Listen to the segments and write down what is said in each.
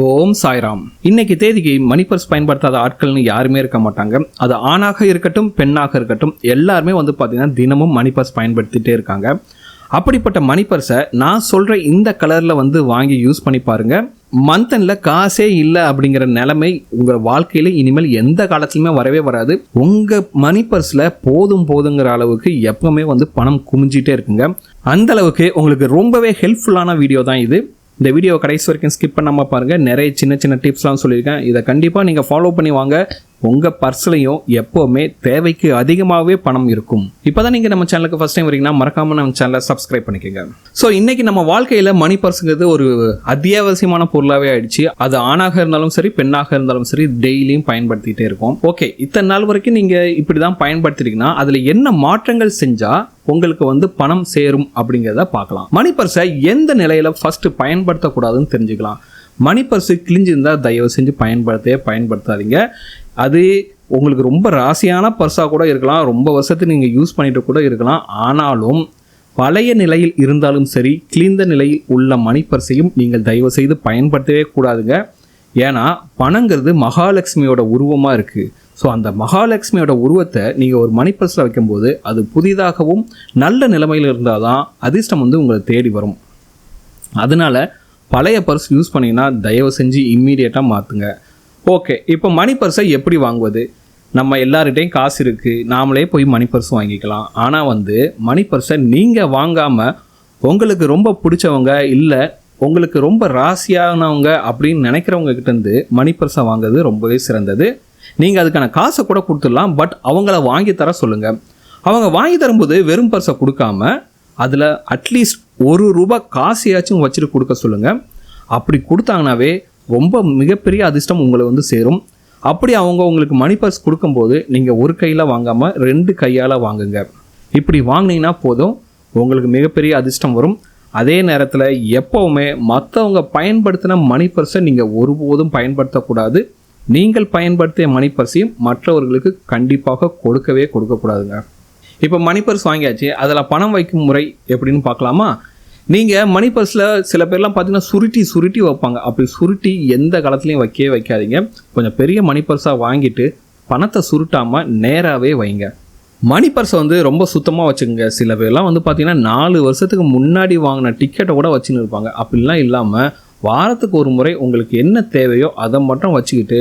ஓம் சாய்ராம். இன்னைக்கு தேதிக்கு மணி பர்ஸ் பயன்படுத்தாத ஆட்கள்னு யாருமே இருக்க மாட்டாங்க. அது ஆணாக இருக்கட்டும் பெண்ணாக இருக்கட்டும் எல்லாருமே பார்த்தீங்கன்னா தினமும் மணி பர்ஸ் பயன்படுத்திட்டே இருக்காங்க. அப்படிப்பட்ட மணி பர்ஸை நான் சொல்கிற இந்த கலரில் வாங்கி யூஸ் பண்ணி பாருங்கள். மந்த் எண்டில் காசே இல்லை அப்படிங்கிற நிலைமை உங்கள் வாழ்க்கையில் இனிமேல் எந்த காலத்துலையுமே வரவே வராது. உங்கள் மணி பர்ஸில் போதுங்கிற அளவுக்கு எப்பவுமே பணம் குமிஞ்சிட்டே இருக்குங்க. அந்த அளவுக்கு உங்களுக்கு ரொம்பவே ஹெல்ப்ஃபுல்லான வீடியோ தான் இது. இந்த வீடியோ கடைசி வரைக்கும் ஸ்கிப் பண்ணாமல் பாருங்கள். நிறைய சின்ன டிப்ஸ்லாம் சொல்லியிருக்கேன். இதை கண்டிப்பாக நீங்கள் ஃபாலோ பண்ணி வாங்க. உங்கள் பர்ஸ்லையும் எப்போவுமே தேவைக்கு அதிகமாகவே பணம் இருக்கும். இப்போ தான் நீங்கள் நம்ம சேனலுக்கு ஃபஸ்ட் டைம் வரீங்கன்னா மறக்காமல் நம்ம சேனலை சப்ஸ்கிரைப் பண்ணிக்கோங்க. ஸோ இன்றைக்கி நம்ம வாழ்க்கையில் மணி பர்ஸுங்கிறது ஒரு அத்தியாவசியமான பொருளாகவே ஆயிடுச்சு. அது ஆணாக இருந்தாலும் சரி பெண்ணாக இருந்தாலும் சரி டெய்லியும் பயன்படுத்திகிட்டே இருக்கோம். ஓகே, இத்தனை நாள் வரைக்கும் நீங்கள் இப்படி தான் பயன்படுத்திருக்கீங்கன்னா அதில் என்ன மாற்றங்கள் செஞ்சால் உங்களுக்கு பணம் சேரும் அப்படிங்கிறத பார்க்கலாம். மணி பர்ஸை எந்த நிலையில் ஃபஸ்ட்டு பயன்படுத்தக்கூடாதுன்னு தெரிஞ்சுக்கலாம். மணி பர்ஸு கிழிஞ்சிருந்தால் தயவு செஞ்சு பயன்படுத்தாதீங்க. அது உங்களுக்கு ரொம்ப ராசியான பர்ஸாக கூட இருக்கலாம், ரொம்ப வருஷத்துக்கு நீங்கள் யூஸ் பண்ணிட்டு கூட இருக்கலாம். ஆனாலும் பழைய நிலையில் இருந்தாலும் சரி கிழிந்த நிலையில் உள்ள மணி பர்ஸையும் நீங்கள் தயவு செய்து பயன்படுத்தவே கூடாதுங்க. ஏன்னா பணங்கிறது மகாலட்சுமியோட உருவமாக இருக்குது. ஸோ அந்த மகாலட்சுமியோட உருவத்தை நீங்கள் ஒரு மணி பர்ஸில் வைக்கும்போது அது புதிதாகவும் நல்ல நிலைமையில் இருந்தால் தான் அதிர்ஷ்டம் உங்களை தேடி வரும். அதனால் பழைய பர்ஸ் யூஸ் பண்ணிங்கன்னா தயவு செஞ்சு இம்மீடியட்டாக மாற்றுங்க. ஓகே, இப்போ மணி பர்ஸை எப்படி வாங்குவது? நம்ம எல்லார்கிட்டையும் காசு இருக்குது, நாமளே போய் மணி பர்ஸ் வாங்கிக்கலாம். ஆனால் மணி பர்ஸை நீங்கள் வாங்காமல் உங்களுக்கு ரொம்ப பிடிச்சவங்க இல்லை உங்களுக்கு ரொம்ப ராசியானவங்க அப்படின்னு நினைக்கிறவங்க கிட்டேருந்து மணி பர்ஸை வாங்குறது ரொம்பவே சிறந்தது. நீங்கள் அதுக்கான காசை கூட கொடுத்துடலாம். பட் அவங்கள வாங்கி தர சொல்லுங்கள். அவங்க வாங்கி தரும்போது வெறும் பர்ஸை கொடுக்காம அதில் அட்லீஸ்ட் ₹1 காசையாச்சும் வச்சுட்டு கொடுக்க சொல்லுங்கள். அப்படி கொடுத்தாங்கனாவே ரொம்ப மிகப்பெரிய அதிர்ஷ்டம் உங்களை சேரும். அப்படி அவங்க உங்களுக்கு மணி பர்ஸ் கொடுக்கும்போது நீங்கள் ஒரு கையில் வாங்காமல் 2 கையால் வாங்குங்க. இப்படி வாங்கினீங்கன்னா போதும், உங்களுக்கு மிகப்பெரிய அதிர்ஷ்டம் வரும். அதே நேரத்தில் எப்போவுமே மற்றவங்க பயன்படுத்தின மணி பர்ஸை நீங்கள் ஒருபோதும் பயன்படுத்தக்கூடாது. நீங்கள் பயன்படுத்திய மணி பர்ஸையும் மற்றவர்களுக்கு கண்டிப்பாக கொடுக்கக்கூடாதுங்க. இப்போ மணி பர்ஸ் வாங்கியாச்சு, அதில் பணம் வைக்கும் முறை எப்படின்னு பார்க்கலாமா? நீங்கள் மணி பர்ஸில் சில பேர்லாம் பார்த்தீங்கன்னா சுருட்டி வைப்பாங்க. அப்படி சுருட்டி எந்த காலத்துலையும் வைக்காதீங்க. கொஞ்சம் பெரிய மணி பர்ஸாக வாங்கிட்டு பணத்தை சுருட்டாமல் நேராகவே வைங்க. மணி பர்ஸை ரொம்ப சுத்தமாக வச்சுக்கோங்க. சில பேர்லாம் பார்த்தீங்கன்னா 4 வருஷத்துக்கு முன்னாடி வாங்கின டிக்கெட்டை கூட வச்சுன்னு இருப்பாங்க. அப்படிலாம் இல்லாமல் வாரத்துக்கு ஒரு முறை உங்களுக்கு என்ன தேவையோ அதை மட்டும் வச்சுக்கிட்டு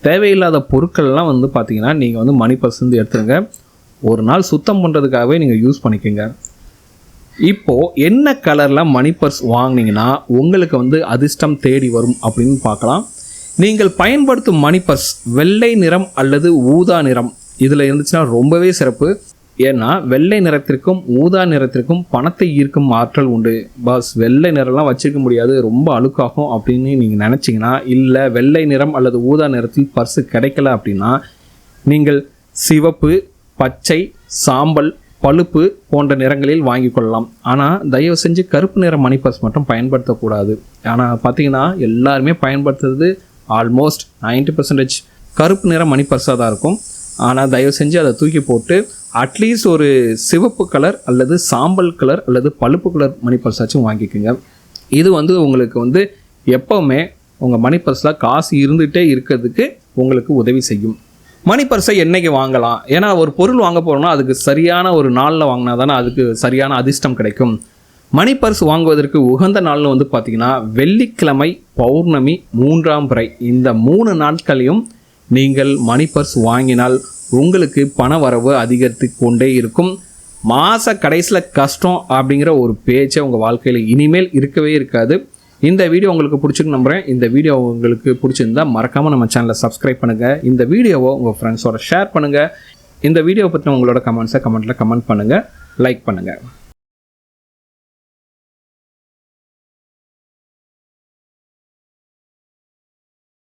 தேவையில்லாத பொருட்கள்லாம் பார்த்தீங்கன்னா நீங்கள் மணி பர்ஸ் எடுத்துருங்க. ஒரு நாள் சுத்தம் பண்ணுறதுக்காகவே நீங்கள் யூஸ் பண்ணிக்கோங்க. இப்போது என்ன கலரில் மணி பர்ஸ் வாங்கினீங்கன்னா உங்களுக்கு அதிர்ஷ்டம் தேடி வரும் அப்படின்னு பார்க்கலாம். நீங்கள் பயன்படுத்தும் மணி பர்ஸ் வெள்ளை நிறம் அல்லது ஊதா நிறம் இதில் இருந்துச்சுன்னா ரொம்பவே சிறப்பு. ஏன்னா வெள்ளை நிறத்திற்கும் ஊதா நிறத்திற்கும் பணத்தை ஈர்க்கும் ஆற்றல் உண்டு. பஸ் வெள்ளை நிறம்லாம் வச்சுருக்க முடியாது, ரொம்ப அழுக்காகும் அப்படின்னு நீங்கள் நினச்சிங்கன்னா, இல்லை வெள்ளை நிறம் அல்லது ஊதா நிறத்தில் பர்ஸு கிடைக்கல அப்படின்னா நீங்கள் சிவப்பு, பச்சை, சாம்பல், பழுப்பு போன்ற நிறங்களில் வாங்கி கொள்ளலாம். ஆனால் தயவு செஞ்சு கருப்பு நிற மணி பர்ஸ் மட்டும் பயன்படுத்தக்கூடாது. ஆனால் பார்த்தீங்கன்னா எல்லாருமே பயன்படுத்துறது ஆல்மோஸ்ட் 90% கருப்பு நிற மணி பர்ஸாக தான் இருக்கும். ஆனால் தயவு செஞ்சு அதை தூக்கி போட்டு அட்லீஸ்ட் ஒரு சிவப்பு கலர் அல்லது சாம்பல் கலர் அல்லது பழுப்பு கலர் மணி பர்ஸாச்சும் வாங்கிக்கோங்க. இது உங்களுக்கு எப்போவுமே உங்கள் மணி பர்ஸில் காசு இருந்துகிட்டே இருக்கிறதுக்கு உங்களுக்கு உதவி செய்யும். மணி பர்ஸை என்றைக்கு வாங்கலாம்? ஏன்னா ஒரு பொருள் வாங்க போகிறோம்னா அதுக்கு சரியான ஒரு நாளில் வாங்கினா தானே அதுக்கு சரியான அதிர்ஷ்டம் கிடைக்கும். மணி பர்ஸ் வாங்குவதற்கு உகந்த நாள்னு பார்த்தீங்கன்னா வெள்ளிக்கிழமை, பௌர்ணமி, 3ஆம் பிறை இந்த 3 நாட்களையும் நீங்கள் மணி பர்ஸ் வாங்கினால் உங்களுக்கு பண வரவு அதிகரித்து கொண்டே இருக்கும். மாத கடைசியில் கஷ்டம் அப்படிங்கிற ஒரு பேச்சை உங்கள் வாழ்க்கையில் இனிமேல் இருக்கவே இருக்காது. இந்த வீடியோ உங்களுக்கு பிடிச்சிருக்கு நம்புகிறேன். இந்த வீடியோ உங்களுக்கு பிடிச்சிருந்தால் மறக்காமல் நம்ம சேனலை சப்ஸ்கிரைப் பண்ணுங்கள். இந்த வீடியோவை உங்கள் ஃப்ரெண்ட்ஸோட ஷேர் பண்ணுங்கள். இந்த வீடியோவை பற்றின உங்களோட கமெண்ட்ஸை கமெண்ட்டில் கமெண்ட் பண்ணுங்கள், லைக் பண்ணுங்கள்.